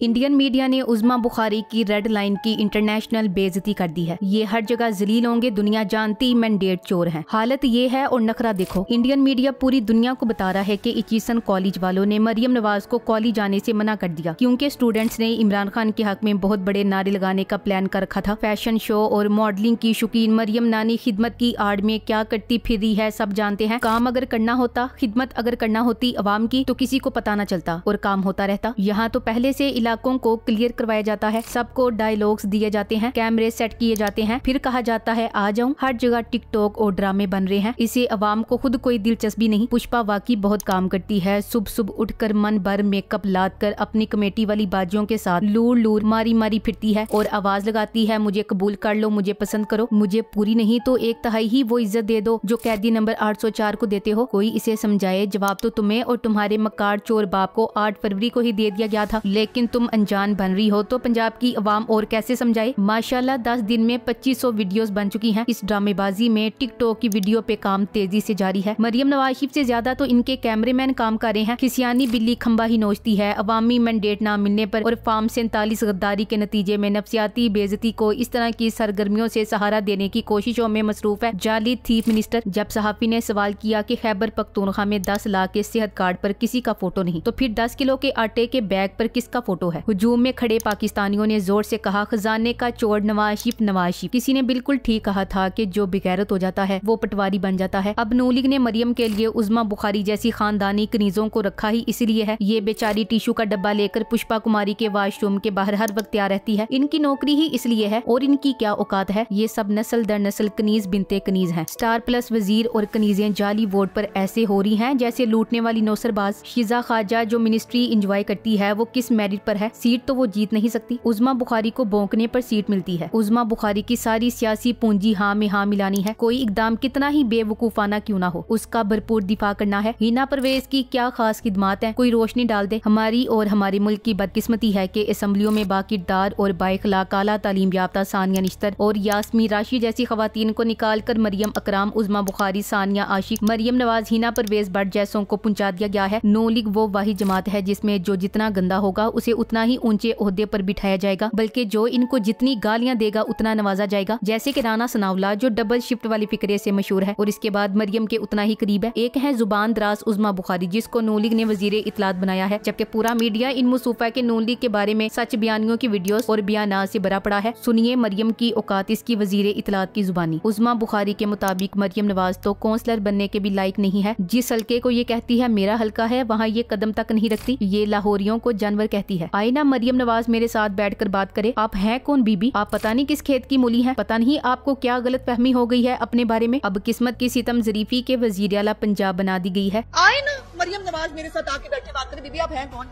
Indian media ने उज़्मा बुखारी की red line की इंटरनेशनल बेइज्जती कर दी है। ये हर जगह जलील होंगे, दुनिया जानती मैंडेट चोर हैं। हालत ये है और नखरा देखो। इंडियन मीडिया पूरी दुनिया को बता रहा है कि इचीसन कॉलेज वालों ने मरियम नवाज को कॉलेज जाने से मना कर दिया क्योंकि स्टूडेंट्स ने इमरान खान के हक में बहुत बड़े नारे लगाने का प्लान कर रखा था। फैशन शो और मॉडलिंग की शौकीन मरियम नानी खिदमत की आड़ में क्या करती फिर रही है सब जानते हैं। काम अगर करना होता, खिदमत अगर करना होती अवाम की तो किसी को पता न चलता और काम होता रहता। यहाँ तो पहले से इलाकों को क्लियर करवाया जाता है, सबको डायलॉग्स दिए जाते हैं, कैमरे सेट किए जाते हैं, फिर कहा जाता है आ जाऊं। हर जगह टिकटॉक और ड्रामे बन रहे हैं, इसे अवाम को खुद कोई दिलचस्पी नहीं। पुष्पा वाकई बहुत काम करती है, सुबह सुबह उठकर मन भर मेकअप लाद कर अपनी कमेटी वाली बाजियों के साथ लूर लूर मारी मारी फिरती है और आवाज लगाती है मुझे कबूल कर लो, मुझे पसंद करो, मुझे पूरी नहीं तो 1/3 ही वो इज्जत दे दो जो कैदी नंबर 804 को देते हो। कोई इसे समझाए, जवाब तो तुम्हें और तुम्हारे मकार चोर बाप को 8 फरवरी को ही दे दिया गया था, लेकिन तुम अनजान बन रही हो तो पंजाब की अवाम और कैसे समझाए। माशाल्लाह 10 दिन में 2500 वीडियोस बन चुकी हैं। इस ड्रामेबाजी में टिकटॉक की वीडियो पे काम तेजी से जारी है। मरियम नवाज शरीफ से ज्यादा तो इनके कैमरेमैन काम कर रहे हैं। खिसियानी बिल्ली खंबा ही नोचती है। अवामी मैंडेट ना मिलने पर और फार्म 47 गद्दारी के नतीजे में नफसियाती बेइज्जती को इस तरह की सरगर्मियों से सहारा देने की कोशिशों में मसरूफ है जाली चीफ मिनिस्टर। जब सहाफी ने सवाल किया कि खैबर पख्तूनख्वा में 10 लाख के सेहत कार्ड पर किसी का फोटो नहीं तो फिर 10 किलो के आटे के बैग पर किसका फोटो है। हुजूम में खड़े पाकिस्तानियों ने जोर से कहा खजाने का चोर नवाज शरीफ नवाज शरीफ। किसी ने बिल्कुल ठीक कहा था कि जो बेगैरत हो जाता है वो पटवारी बन जाता है। अब नून लीग ने मरियम के लिए उज़्मा बुखारी जैसी खानदानी कनीजों को रखा ही इसलिए है। ये बेचारी टिश्यू का डब्बा लेकर पुष्पा कुमारी के वॉशरूम के बाहर हर वक्त तैयार रहती है। इनकी नौकरी ही इसलिए है और इनकी क्या औकात है। ये सब नस्ल दर नस्ल कनीज बिनते कनीज हैं। स्टार प्लस वजीर और कनीजें जाली वोट पर ऐसे हो रही हैं जैसे लूटने वाली नौसरबाज। शिजा खाजा जो मिनिस्ट्री इंजॉय करती है वो किस मेरिट पर है, सीट तो वो जीत नहीं सकती। उज़्मा बुखारी को भौंकने पर सीट मिलती है। उज़्मा बुखारी की सारी सियासी पूंजी हाँ में हाँ मिलानी है। कोई इकदाम कितना ही बेवकूफाना क्यों ना हो उसका भरपूर दिफा करना है। हिना परवेज की क्या खास खिदमात है, कोई रोशनी डाल दे। हमारी और हमारे मुल्क की बदकिस्मती है कि असम्बलियों में बाकिरदार और बाइखलाक आला तालीम याफ्ता सानिया निश्तर और यास्मी राशि जैसी खवातीन को निकाल कर मरियम अकराम, उज़्मा बुखारी, सानिया आशिक, मरियम नवाज, हिना परवेज भट्ट जैसों को पहुंचा दिया गया है। नून लीग वो वाहिद जमात है जिसमें जो जितना गंदा होगा उसे उतना ही ऊंचे ओहदे पर बिठाया जाएगा, बल्कि जो इनको जितनी गालियां देगा उतना नवाजा जाएगा। जैसे कि राना सनाउल्लाह जो डबल शिफ्ट वाली फिक्रे से मशहूर है और इसके बाद मरियम के उतना ही करीब है। एक है जुबान दराज उज़्मा बुखारी जिसको नून लीग ने वजीर इत्तलात बनाया है, जबकि पूरा मीडिया इन मुसूफा के नून लीग के बारे में सच बयानियों की वीडियोस और बयानात से भरा पड़ा है। सुनिए मरियम की औकात इसकी वजीर इत्तलात की जुबानी। उज़्मा बुखारी के मुताबिक मरियम नवाज तो काउंसलर बनने के भी लायक नहीं है। जिस हल्के को ये कहती है मेरा हल्का है वहाँ ये कदम तक नहीं रखती। ये लाहौरियों को जानवर कहती है। आए ना मरियम नवाज मेरे साथ बैठकर बात करे। आप हैं कौन बीबी, आप पता नहीं किस खेत की मूली है, पता नहीं आपको क्या गलत फहमी हो गई है अपने बारे में। अब किस्मत की सितम ज़रीफी के वजीर आला पंजाब बना दी गई है। आए ना मरियम नवाज मेरे साथ आके बैठे बात करें। बीबी आप हैं कौन,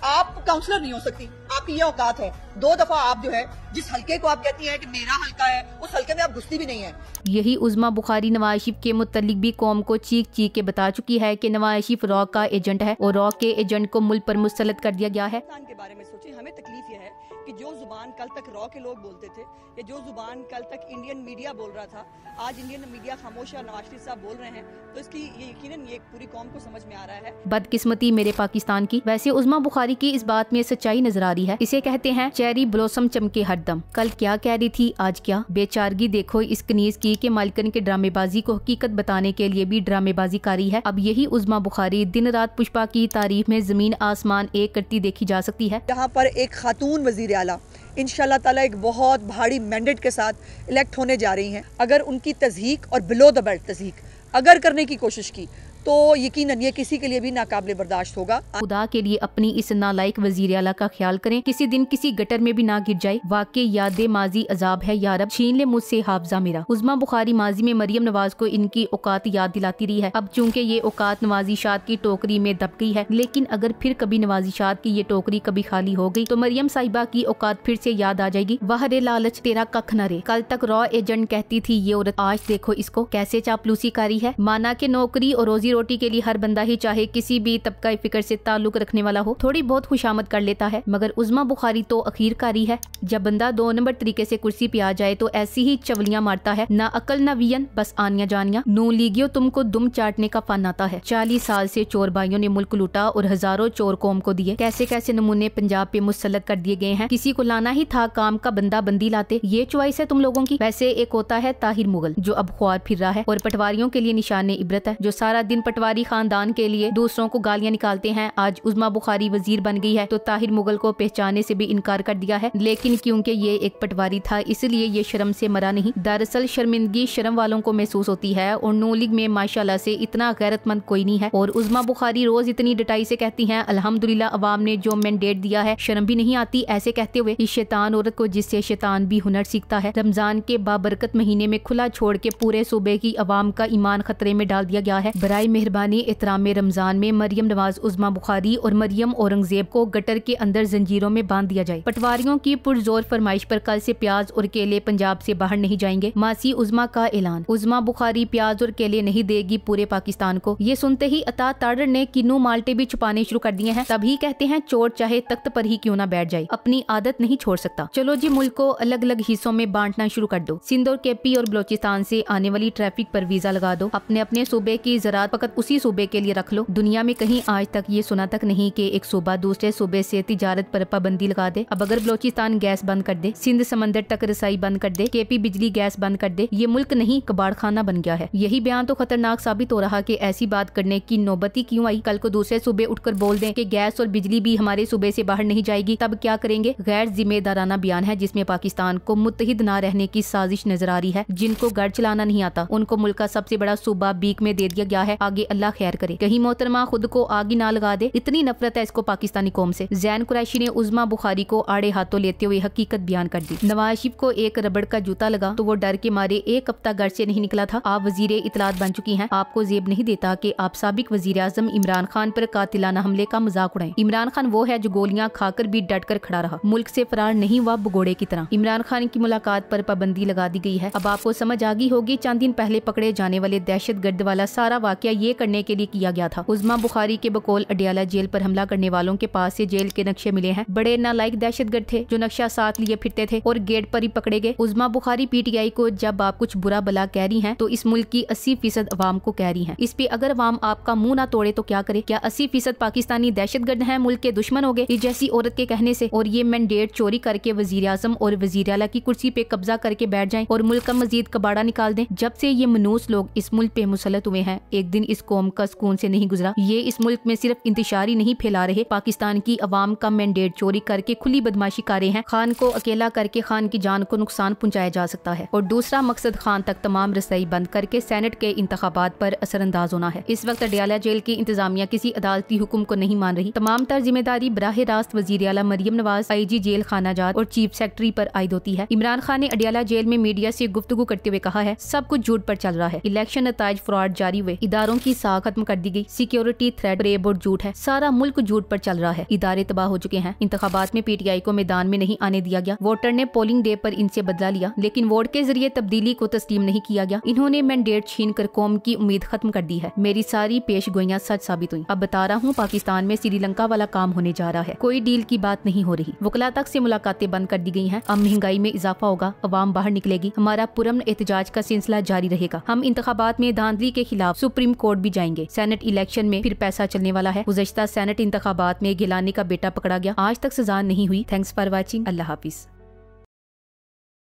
आप काउंसलर नहीं हो सकती, आपकी ये औकात है। 2 दफा आप जो है जिस हल्के को आप कहती हैं कि मेरा हल्का है उस हल्के में आप घुसती भी नहीं है। यही उज़्मा बुखारी नवाज शरीफ के मुतल्लिक भी कौम को चीख चीख के बता चुकी है कि नवाज शरीफ रॉ का एजेंट है और रॉ के एजेंट को मुल्क पर मुसल्लत कर दिया गया है। के बारे में सोचिए, हमें तकलीफ यह है कि जो जुबान कल तक रॉ के लोग बोलते थे या जो जुबान कल तक इंडियन मीडिया बोल रहा था, आज इंडियन मीडिया खामोश है और नवाज शरीफ साहब बोल रहे हैं, तो इसकी ये यकीनन ये पूरी कौम को समझ में आ रहा है। बदकिस्मती मेरे पाकिस्तान की। वैसे उज़्मा बुखारी की इस बात में सच्चाई नजर आ रही है। इसे कहते हैं चेरी ब्लॉसम चमके हरदम। कल क्या कह रही थी आज क्या। बेचारगी देखो इस कनीज की कि मालिकन के ड्रामेबाजी को हकीकत बताने के लिए भी ड्रामेबाजी कारी है। अब यही उज़्मा बुखारी दिन रात पुष्पा की तारीफ में जमीन आसमान एक करती देखी जा सकती है। यहाँ पर एक खातून वजीर आला इंशाल्लाह ताला एक बहुत भारी मैंडेट के साथ इलेक्ट होने जा रही हैं। अगर उनकी तज़हीक और बिलो द बेल्ट तज़हीक अगर करने की कोशिश की तो यकीनन ये किसी के लिए भी नाकाबिले बर्दाश्त होगा। खुदा के लिए अपनी इस नालायक वजीर आला का ख्याल करें, किसी दिन किसी गटर में भी ना गिर जाए। वाकई याद माजी अजाब है या रब, छीन ले मुझसे हाफजा मेरा। उज़्मा बुखारी माजी में मरियम नवाज को इनकी औकात याद दिलाती रही है। अब चूंकि ये औकात नवाजिशात की टोकरी में दब गई है, लेकिन अगर फिर कभी नवाजिशात की ये टोकरी कभी खाली हो गई तो मरियम साहिबा की औकात फिर से याद आ जाएगी। वाह रे लालच तेरा कख न रे। कल तक रॉ एजेंट कहती थी ये औरत, आज देखो इसको कैसे चापलूसी कारी है। माना के नौकरी और रोजी रोटी के लिए हर बंदा ही चाहे किसी भी तबका फिक्र से ताल्लुक रखने वाला हो थोड़ी बहुत खुशामद कर लेता है, मगर उज़्मा बुखारी तो आखिरकारी है। जब बंदा 2 नंबर तरीके से कुर्सी पे आ जाए तो ऐसी ही चवलियां मारता है, ना अकल ना वियन, बस आनिया जानिया। नू लीगियो तुमको दुम चाटने का फन आता है। 40 साल से चोर भाइयों ने मुल्क लूटा और हजारों चोर कौम को दिए। कैसे कैसे नमूने पंजाब पे मुसल्लत कर दिए गए हैं। किसी को लाना ही था काम का बंदा बंदी लाते। ये चॉइस है तुम लोगों की। वैसे एक होता है ताहिर मुगल जो अब ख्वार फिर रहा है और पटवारियों के लिए निशाने इबरत है, जो सारा दिन पटवारी खानदान के लिए दूसरों को गालियां निकालते हैं। आज उज़्मा बुखारी वजीर बन गई है तो ताहिर मुगल को पहचाने से भी इनकार कर दिया है, लेकिन क्योंकि ये एक पटवारी था इसलिए ये शर्म से मरा नहीं। दरअसल शर्मिंदगी शर्म वालों को महसूस होती है और नू लीग में माशाल्लाह से इतना गैरतमंद कोई नहीं है। और उज़्मा बुखारी रोज इतनी डटाई से कहती हैं अल्हम्दुलिल्लाह अवाम ने जो मैंडेट दिया है, शर्म भी नहीं आती ऐसे कहते हुए। इस शैतान औरत को जिससे शैतान भी हुनर सीखता है। रमजान के बाबरकत महीने में खुला छोड़ के पूरे सूबे की अवाम का ईमान खतरे में डाल दिया गया है। बराए मेहरबानी एहतराम रमजान में मरियम नवाज उज़्मा बुखारी और मरियम औरंगजेब को गटर के अंदर जंजीरों में बांध दिया जाए। पटवारियों की पुरजोर फरमाइश पर कल से प्याज और केले पंजाब से बाहर नहीं जाएंगे। मासी उज़्मा का ऐलान। उज़्मा बुखारी प्याज और केले नहीं देगी पूरे पाकिस्तान को। ये सुनते ही अता ताड़र ने किन्नू माल्टे भी छुपाने शुरू कर दिए हैं। तभी कहते हैं चोर चाहे तख्त पर ही क्यों ना बैठ जाए, अपनी आदत नहीं छोड़ सकता। चलो जी मुल्क को अलग अलग हिस्सों में बांटना शुरू कर दो। सिंध और केपी और बलोचिस्तान से आने वाली ट्रैफिक पर वीजा लगा दो। अपने अपने सूबे की ज़राअत फकत उसी सूबे के लिए रख लो। दुनिया में कहीं आज तक ये सुना तक नहीं कि एक सूबा दूसरे सूबे से तिजारत पर पाबंदी लगा दे। अब अगर बलोचिस्तान गैस बंद कर दे, सिंध समंदर तक रसाई बंद कर दे, केपी बिजली गैस बंद कर दे, ये मुल्क नहीं कबाड़ खाना बन गया है। यही बयान तो खतरनाक साबित हो रहा कि ऐसी बात करने की नौबती क्यों आई। कल को दूसरे सूबे उठकर बोल दें कि गैस और बिजली भी हमारे सूबे से बाहर नहीं जाएगी, तब क्या करेंगे। गैर जिम्मेदाराना बयान है जिसमें पाकिस्तान को मुत्तहिद न रहने की साजिश नजर आ रही है। जिनको घर चलाना नहीं आता उनको मुल्क का सबसे बड़ा सूबा बीक में दे दिया गया है। आगे अल्लाह खैर करे, कहीं मोहतरमा खुद को आग ना लगा दे। इतनी नफरत है इसको पाकिस्तानी कौम से। जैन कुरैशी ने उज़्मा बुखारी को आड़े हाथों लेते हुए हकीकत बयान कर दी। नवाज शरीफ को एक रबड़ का जूता लगा तो वो डर के मारे एक हफ्ता घर से नहीं निकला था। आप वजीर इतलात बन चुकी हैं। आपको जेब नहीं देता कि आप साबिक वजीर आजम इमरान खान पर कातिलाना हमले का मजाक उड़ाएं। इमरान खान वो है जो गोलियां खाकर भी डट कर खड़ा रहा, मुल्क से फरार नहीं हुआ भगोड़े की तरह। इमरान खान की मुलाकात पर पाबंदी लगा दी गई है। अब आपको समझ आ गई होगी 4 दिन पहले पकड़े जाने वाले दहशत गर्द वाला सारा वाकया ये करने के लिए किया गया था। उज़्मा बुखारी के बकौल अडियाला जेल पर हमला करने वालों के पास से जेल के नक्शे मिले हैं। बड़े नालायक दहशतगर्द थे जो नक्शा साथ लिए फिरते थे और गेट पर ही पकड़े गए। उज़्मा बुखारी पीटीआई को जब आप कुछ बुरा भला कह रही हैं तो इस मुल्क की 80% अवाम को कह रही हैं। इस पे अगर अवाम आपका मुंह ना तोड़े तो क्या करे। क्या 80% पाकिस्तानी दहशतगर्द हैं, मुल्क के दुश्मन हो गए इस जैसी औरत के कहने से। और ये मैंडेट चोरी करके वजीर आजम और वजीर आला की कुर्सी पे कब्जा करके बैठ जाएं और मुल्क का मजीद कबाड़ा निकाल दें। जब से ये मनूस लोग इस मुल्क पे मुसल्लत हुए हैं, एक दिन इस कौम का सुकून से नहीं गुजरा। ये इस मुल्क में सिर्फ इंतशारी नहीं फैला रहे, पाकिस्तान की अवाम का मैंडेट चोरी करके खुली बदमाशी कर रहे हैं। खान को अकेला करके खान की जान को नुकसान पहुंचाया जा सकता है और दूसरा मकसद खान तक तमाम रसाई बंद करके सेनेट के इंतखाबात पर असरअंदाज होना है। इस वक्त अडियाला जेल की इंतजामिया किसी अदालती हुक्म को नहीं मान रही। तमाम तर जिम्मेदारी बराह रास्त वजीर आला मरियम नवाज, IG जेल खानाजात और चीफ सेक्रेटरी पर आयद होती है। इमरान खान ने अडियाला जेल में मीडिया से गुफ्तगू करते हुए कहा है सब कुछ झूठ पर चल रहा है। इलेक्शन नताइज फ्रॉड जारी हुए, इदारों की साख खत्म कर दी गई, सिक्योरिटी थ्रेट रेब और झूठ है, सारा मुल्क झूठ पर चल रहा है, इदारे तबाह हो चुके हैं। इंतखाबात में PTI को मैदान में नहीं आने दिया गया। वोटर ने पोलिंग डे पर इनसे बदला लिया लेकिन वोट के जरिए तब्दीली को तस्लीम नहीं किया गया। इन्होंने मैंडेट छीन कर कौम की उम्मीद खत्म कर दी है। मेरी सारी पेशगोइयां सच साबित हुई। अब बता रहा हूँ पाकिस्तान में श्रीलंका वाला काम होने जा रहा है। कोई डील की बात नहीं हो रही। वकला तक से मुलाकातें बंद कर दी गई हैं। अब महंगाई में इजाफा होगा, अवाम बाहर निकलेगी, हमारा पुरअमन एहतजाज का सिलसिला जारी रहेगा। हम इंतखाबात में धांधली के खिलाफ सुप्रीम कोर्ट भी जाएंगे। सेनेट इलेक्शन में फिर पैसा चलने वाला है। गुज़श्ता सेनेट इंतखाबात में गिलानी का बेटा पकड़ा गया, आज तक सजा नहीं हुई। Thanks for watching. Allah Hafiz.